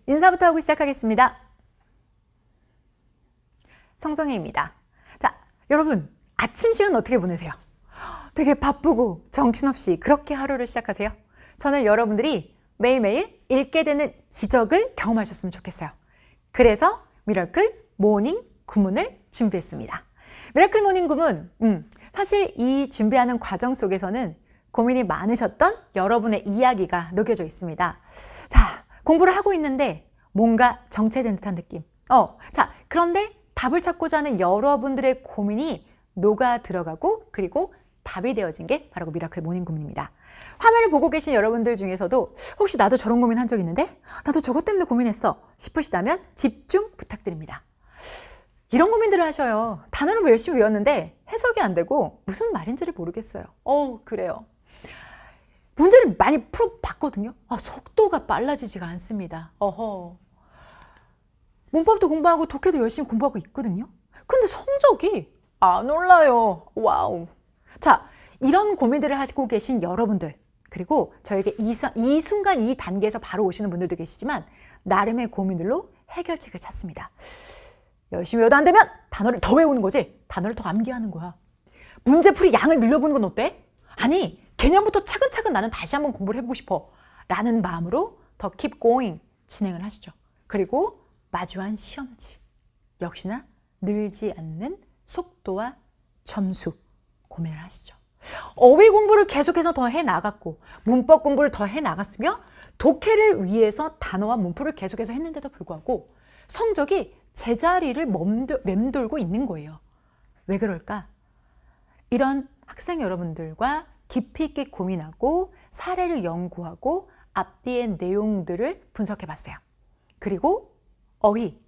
인사부터 하고 시작하겠습니다. 성정혜입니다. 자, 여러분 아침 시간 어떻게 보내세요? 되게 바쁘고 정신없이 그렇게 하루를 시작하세요? 저는 여러분들이 매일매일 읽게 되는 기적을 경험하셨으면 좋겠어요. 그래서 미라클 모닝 구문을 준비했습니다. 미라클 모닝 구문, 사실 이 준비하는 과정 속에서는 고민이 많으셨던 여러분의 이야기가 녹여져 있습니다. 자, 공부를 하고 있는데 뭔가 정체된 듯한 느낌. 자, 그런데 답을 찾고자 하는 여러분들의 고민이 녹아 들어가고 그리고 답이 되어진 게 바로 미라클 모닝 구문입니다. 화면을 보고 계신 여러분들 중에서도 혹시 나도 저런 고민 한 적 있는데? 나도 저것 때문에 고민했어 싶으시다면 집중 부탁드립니다. 이런 고민들을 하셔요. 단어를 뭐 열심히 외웠는데 해석이 안 되고 무슨 말인지를 모르겠어요. 그래요. 문제를 많이 풀어봤거든요. 속도가 빨라지지가 않습니다. 문법도 공부하고 독해도 열심히 공부하고 있거든요. 근데 성적이 안 올라요. 와우. 자, 이런 고민들을 하고 계신 여러분들, 그리고 저에게 이 순간 이 단계에서 바로 오시는 분들도 계시지만 나름의 고민들로 해결책을 찾습니다. 열심히 외워도 안 되면 단어를 더 외우는 거지. 단어를 더 암기하는 거야. 문제풀이 양을 늘려보는 건 어때? 아니, 개념부터 차근차근 나는 다시 한번 공부를 해보고 싶어 라는 마음으로 더 keep going 진행을 하시죠. 그리고 마주한 시험지, 역시나 늘지 않는 속도와 점수 고민을 하시죠. 어휘 공부를 계속해서 더 해나갔고 문법 공부를 더 해나갔으며 독해를 위해서 단어와 문풀을 계속해서 했는데도 불구하고 성적이 제자리를 맴돌고 있는 거예요. 왜 그럴까? 이런 학생 여러분들과 깊이 있게 고민하고 사례를 연구하고 앞뒤의 내용들을 분석해 봤어요. 그리고 어휘,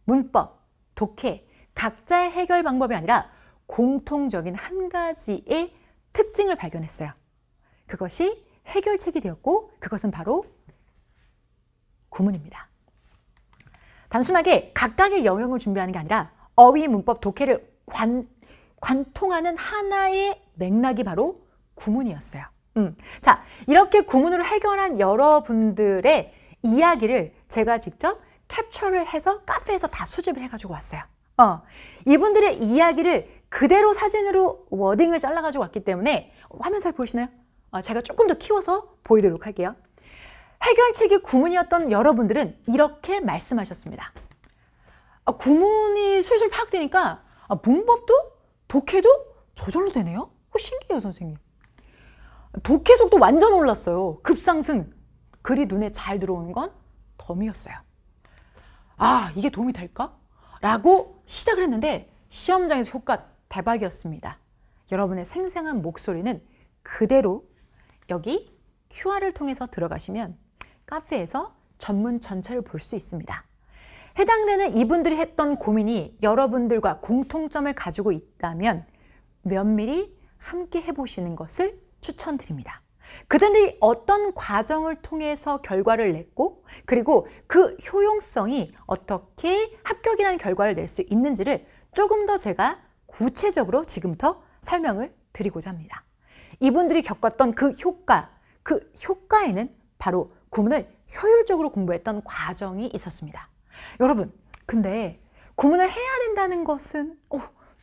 문법, 독해 각자의 해결 방법이 아니라 공통적인 한 가지의 특징을 발견했어요. 그것이 해결책이 되었고 그것은 바로 구문입니다. 단순하게 각각의 영역을 준비하는 게 아니라 어휘, 문법, 독해를 관통하는 하나의 맥락이 바로 구문이었어요. 자, 이렇게 구문으로 해결한 여러분들의 이야기를 제가 직접 캡처를 해서 카페에서 다 수집을 해가지고 왔어요. 이분들의 이야기를 그대로 사진으로 워딩을 잘라가지고 왔기 때문에 화면 잘 보이시나요? 제가 조금 더 키워서 보여드리도록 할게요. 해결책이 구문이었던 여러분들은 이렇게 말씀하셨습니다. 구문이 술술 파악되니까 문법도 독해도 저절로 되네요? 신기해요, 선생님. 독해 속도 완전 올랐어요. 급상승. 글이 눈에 잘 들어오는 건 덤이었어요. 이게 도움이 될까? 라고 시작을 했는데 시험장에서 효과 대박이었습니다. 여러분의 생생한 목소리는 그대로 여기 QR을 통해서 들어가시면 카페에서 전문 전체를 볼 수 있습니다. 해당되는 이분들이 했던 고민이 여러분들과 공통점을 가지고 있다면 면밀히 함께 해보시는 것을 추천드립니다. 그들이 어떤 과정을 통해서 결과를 냈고 그리고 그 효용성이 어떻게 합격이라는 결과를 낼 수 있는지를 조금 더 제가 구체적으로 지금부터 설명을 드리고자 합니다. 이분들이 겪었던 그 효과에는 바로 구문을 효율적으로 공부했던 과정이 있었습니다. 여러분, 근데 구문을 해야 된다는 것은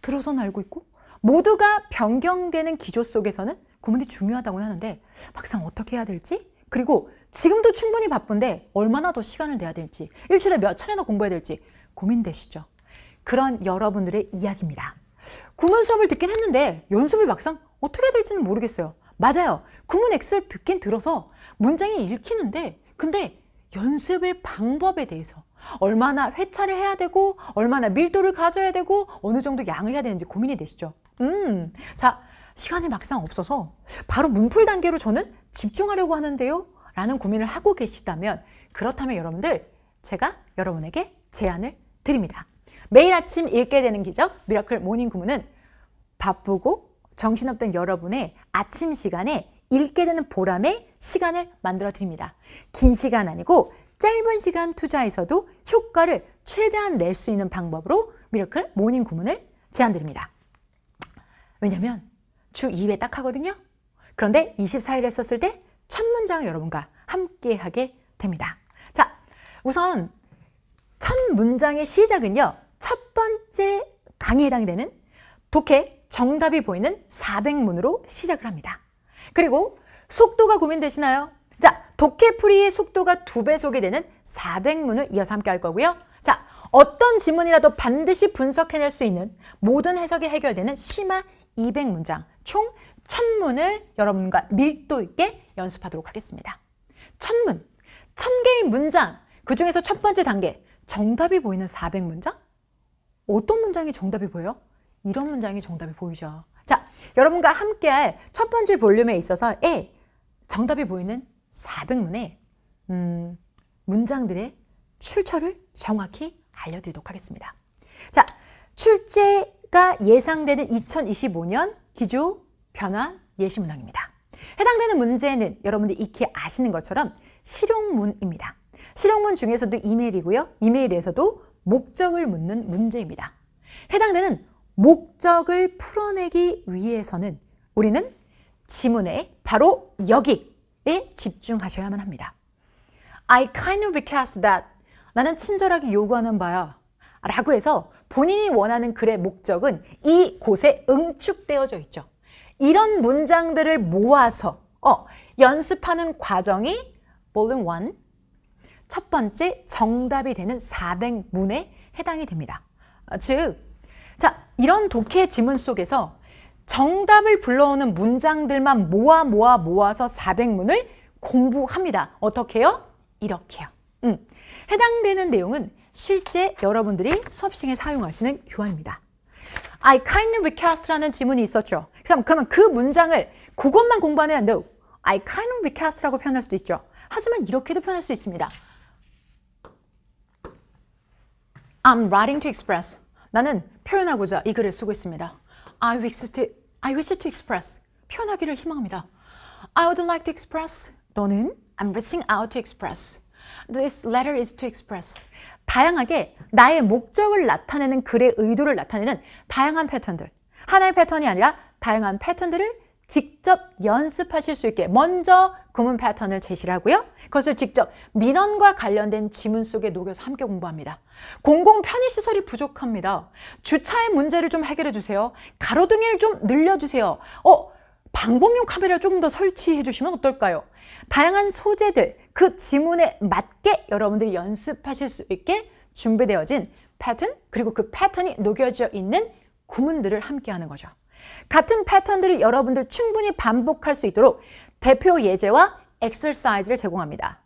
들어서는 알고 있고 모두가 변경되는 기조 속에서는 구문이 중요하다고 하는데 막상 어떻게 해야 될지, 그리고 지금도 충분히 바쁜데 얼마나 더 시간을 내야 될지, 일주일에 몇 차례나 공부해야 될지 고민되시죠? 그런 여러분들의 이야기입니다. 구문 수업을 듣긴 했는데 연습을 막상 어떻게 해야 될지는 모르겠어요. 맞아요. 구문 X를 듣긴 들어서 문장이 읽히는데 근데 연습의 방법에 대해서 얼마나 회차를 해야 되고 얼마나 밀도를 가져야 되고 어느 정도 양을 해야 되는지 고민이 되시죠? 자, 시간이 막상 없어서 바로 문풀 단계로 저는 집중하려고 하는데요 라는 고민을 하고 계시다면 그렇다면 여러분들 제가 여러분에게 제안을 드립니다. 매일 아침 읽게 되는 기적 미라클 모닝 구문은 바쁘고 정신없던 여러분의 아침 시간에 읽게 되는 보람의 시간을 만들어 드립니다. 긴 시간 아니고 짧은 시간 투자해서도 효과를 최대한 낼 수 있는 방법으로 미라클 모닝 구문을 제안드립니다. 왜냐면 주 2회 딱 하거든요. 그런데 24일 했었을 때 첫 문장을 여러분과 함께 하게 됩니다. 자, 우선 첫 문장의 시작은요. 첫 번째 강의에 해당이 되는 독해 정답이 보이는 400문으로 시작을 합니다. 그리고 속도가 고민되시나요? 자, 독해풀이의 속도가 2배속이 되는 400문을 이어서 함께 할 거고요. 자, 어떤 지문이라도 반드시 분석해낼 수 있는 모든 해석이 해결되는 심화 200문장, 총 1000문을 여러분과 밀도 있게 연습하도록 하겠습니다. 1000문, 1000개의 문장, 그 중에서 첫 번째 단계, 정답이 보이는 400문장? 어떤 문장이 정답이 보여요? 이런 문장이 정답이 보이죠. 자, 여러분과 함께할 첫 번째 볼륨에 있어서 정답이 보이는 400문의 문장들의 출처를 정확히 알려드리도록 하겠습니다. 자, 출제가 예상되는 2025년 기조 변화 예시 문항입니다. 해당되는 문제는 여러분들이 익히 아시는 것처럼 실용문입니다. 실용문 중에서도 이메일이고요. 이메일에서도 목적을 묻는 문제입니다. 해당되는 목적을 풀어내기 위해서는 우리는 지문에 바로 여기에 집중하셔야만 합니다. I kindly request that. 나는 친절하게 요구하는 바야. 라고 해서 본인이 원하는 글의 목적은 이곳에 응축되어져 있죠. 이런 문장들을 모아서 연습하는 과정이 볼륨 1, 첫 번째 정답이 되는 400문에 해당이 됩니다. 즉, 자, 이런 독해 지문 속에서 정답을 불러오는 문장들만 모아서 400문을 공부합니다. 어떻게요? 이렇게요. 해당되는 내용은 실제 여러분들이 수업 시간에 사용하시는 교환입니다. I kindly request라는 지문이 있었죠. 그러면 그 문장을 그것만 공부하는 No, I kindly request라고 표현할 수도 있죠. 하지만 이렇게도 표현할 수 있습니다. I'm writing to express. 나는 표현하고자 이 글을 쓰고 있습니다. I wish to express. 표현하기를 희망합니다. I would like to express. 또는 I'm reaching out to express. This letter is to express. 다양하게 나의 목적을 나타내는 글의 의도를 나타내는 다양한 패턴들. 하나의 패턴이 아니라 다양한 패턴들을 직접 연습하실 수 있게 먼저 구문 패턴을 제시를 하고요. 그것을 직접 민원과 관련된 지문 속에 녹여서 함께 공부합니다. 공공 편의시설이 부족합니다. 주차의 문제를 좀 해결해 주세요. 가로등을 좀 늘려주세요. 방범용 카메라 조금 더 설치해 주시면 어떨까요? 다양한 소재들, 그 지문에 맞게 여러분들이 연습하실 수 있게 준비되어진 패턴, 그리고 그 패턴이 녹여져 있는 구문들을 함께 하는 거죠. 같은 패턴들을 여러분들 충분히 반복할 수 있도록 대표 예제와 엑서사이즈를 제공합니다.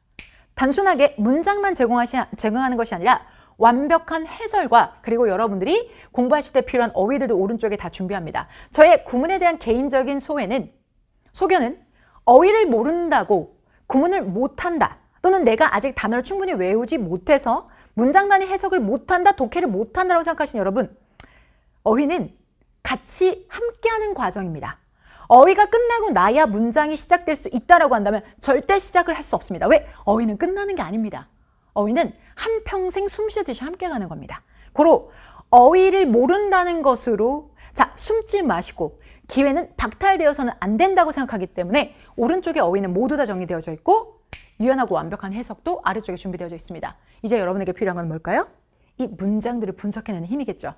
단순하게 문장만 제공하는 것이 아니라 완벽한 해설과 그리고 여러분들이 공부하실 때 필요한 어휘들도 오른쪽에 다 준비합니다. 저의 구문에 대한 개인적인 소견은 어휘를 모른다고 구문을 못한다, 또는 내가 아직 단어를 충분히 외우지 못해서 문장 단위 해석을 못한다, 독해를 못한다라고 생각하시는 여러분, 어휘는 같이 함께하는 과정입니다. 어휘가 끝나고 나야 문장이 시작될 수 있다라고 한다면 절대 시작을 할 수 없습니다. 왜? 어휘는 끝나는 게 아닙니다. 어휘는 한평생 숨 쉬듯이 함께 가는 겁니다. 고로 어휘를 모른다는 것으로 숨지 마시고, 기회는 박탈되어서는 안 된다고 생각하기 때문에 오른쪽에 어휘는 모두 다 정리되어져 있고 유연하고 완벽한 해석도 아래쪽에 준비되어져 있습니다. 이제 여러분에게 필요한 건 뭘까요? 이 문장들을 분석해내는 힘이겠죠.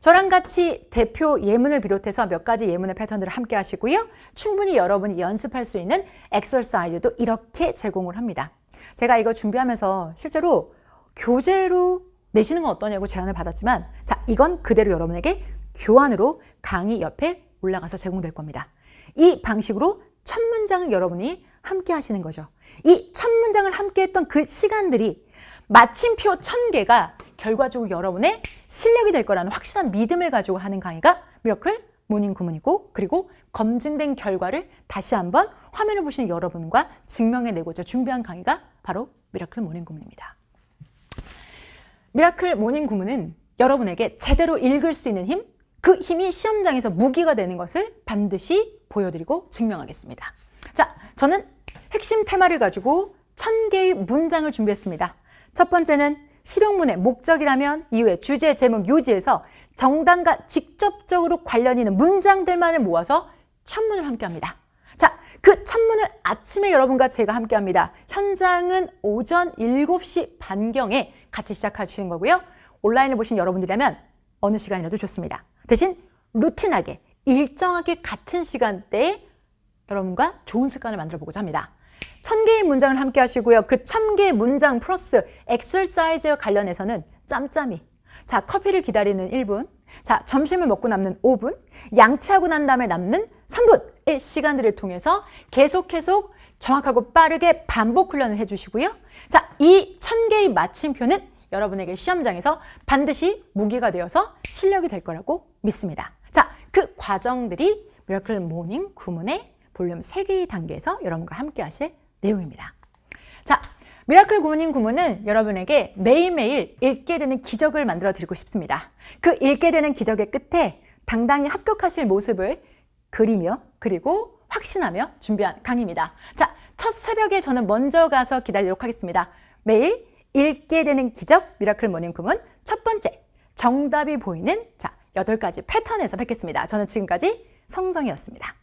저랑 같이 대표 예문을 비롯해서 몇 가지 예문의 패턴들을 함께 하시고요. 충분히 여러분이 연습할 수 있는 엑서사이즈도 이렇게 제공을 합니다. 제가 이거 준비하면서 실제로 교재로 내시는 건 어떠냐고 제안을 받았지만, 이건 그대로 여러분에게 교환으로 강의 옆에 올라가서 제공될 겁니다. 이 방식으로 첫 문장을 여러분이 함께 하시는 거죠. 이 첫 문장을 함께 했던 그 시간들이 마침표 1000개가 결과적으로 여러분의 실력이 될 거라는 확실한 믿음을 가지고 하는 강의가 미라클 모닝 구문이고, 그리고 검증된 결과를 다시 한번 화면을 보시는 여러분과 증명해내고자 준비한 강의가 바로 미라클 모닝 구문입니다. 미라클 모닝 구문은 여러분에게 제대로 읽을 수 있는 힘, 그 힘이 시험장에서 무기가 되는 것을 반드시 보여드리고 증명하겠습니다. 저는 핵심 테마를 가지고 1000개의 문장을 준비했습니다. 첫 번째는 실용문의 목적이라면 이후에 주제, 제목, 요지에서 정답과 직접적으로 관련 있는 문장들만을 모아서 1000문을 함께 합니다. 그 첫문을 아침에 여러분과 제가 함께 합니다. 현장은 오전 7시 반경에 같이 시작하시는 거고요. 온라인을 보신 여러분들이라면 어느 시간이라도 좋습니다. 대신 루틴하게 일정하게 같은 시간대에 여러분과 좋은 습관을 만들어 보고자 합니다. 1000개의 문장을 함께 하시고요. 그 1000개의 문장 플러스 엑서사이즈와 관련해서는 짬짬이. 자, 커피를 기다리는 1분. 자, 점심을 먹고 남는 5분. 양치하고 난 다음에 남는 3분의 시간들을 통해서 계속 정확하고 빠르게 반복 훈련을 해주시고요. 자, 이 1000개의 마침표는 여러분에게 시험장에서 반드시 무기가 되어서 실력이 될 거라고 믿습니다. 자, 그 과정들이 미라클 모닝 구문의 볼륨 3개의 단계에서 여러분과 함께 하실 내용입니다. 자, 미라클 모닝 구문은 여러분에게 매일매일 읽게 되는 기적을 만들어 드리고 싶습니다. 그 읽게 되는 기적의 끝에 당당히 합격하실 모습을 그리며 그리고 확신하며 준비한 강의입니다. 자, 첫 새벽에 저는 먼저 가서 기다리도록 하겠습니다. 매일 읽게 되는 기적 미라클 모닝 구문 첫 번째, 정답이 보이는 8가지 패턴에서 뵙겠습니다. 저는 지금까지 성정이었습니다.